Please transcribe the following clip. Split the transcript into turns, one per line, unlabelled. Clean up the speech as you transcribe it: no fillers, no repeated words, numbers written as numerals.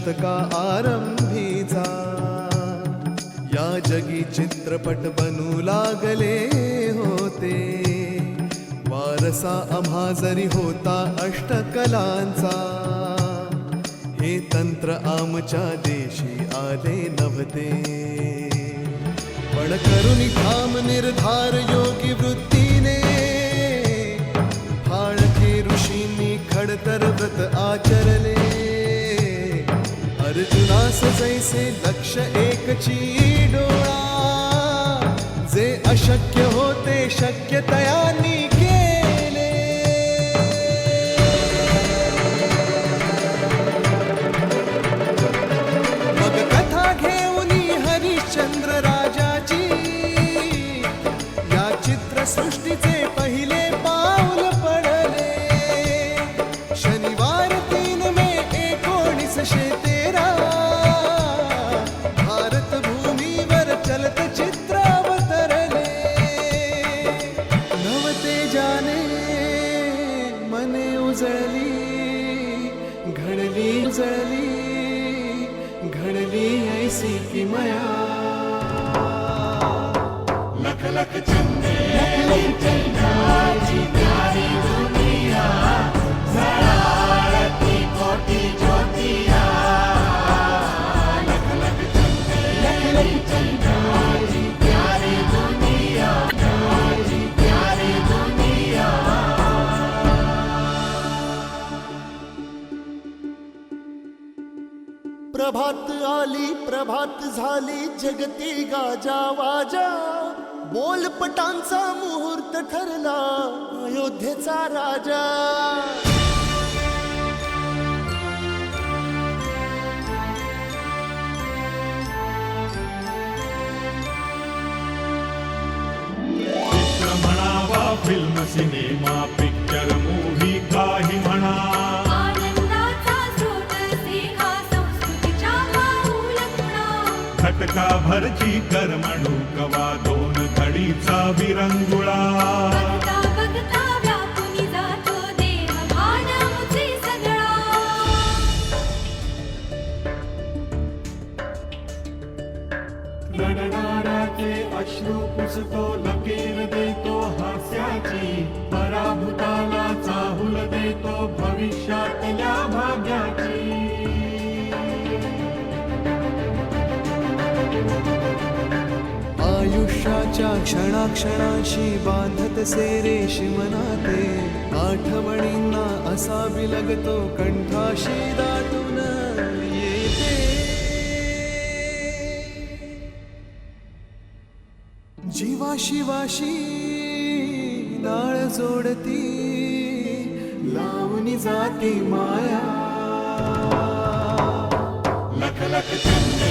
शतका आरंभीचा या जगी चित्रपट बनू लागले होते वारसा आम्हा जरी होता अष्टकलांचा हे तंत्र आमच्या देशी आले नव्हते पण करुणी ठाम निर्धार योगी वृत्तीने फाळके ऋषींनी खडतर व्रत आचरले अर्जुनास जैसे लक्ष एकची डोळा जे अशक्य होते शक्य तयांनी केले मग कथा घेऊन हरिश्चंद्र राजाची या चित्रसृष्टीचे पहिले पाऊल पडले शनिवार 3 मे 1913 भारत भूमीवर चलत चित्र अवतरले नवतेजाने मने उजळली घडली ऐसी किमया
लख लख चंदे चंद्राची प्यारी दुनिया झळाळती कोटी ज्योतिया लख लख चंदे चंद्राची प्यारी दुनिया प्यारी दुनिया
प्रभात आली प्रभात झाली जगती गाजा वाजा बोलपटांचा मुहूर्त ठरला अयोध्येचा राजा
चित्र म्हणावा फिल्म सिनेमा पिक्चर मूव्ही काही म्हणा खटका भरची करमणूक वा 2 घडीचा विरंगुळा
बघता व्यापुनी जातो देह भान मुझे सगळा
रडणाऱ्याचे अश्रू पुसतो लकीर देतो हास्याची पराभूताला चाहूल देतो भविष्यातल्या भाग्याची
आयुष्याच्या क्षणाक्षणाशी बांधत से रेशीम नाते आठवणींना असा बिलगतो कंठाशी दाटून येते जीवाशिवाशी नाळ जोडती लावणी जाती माया
लख लख चंदे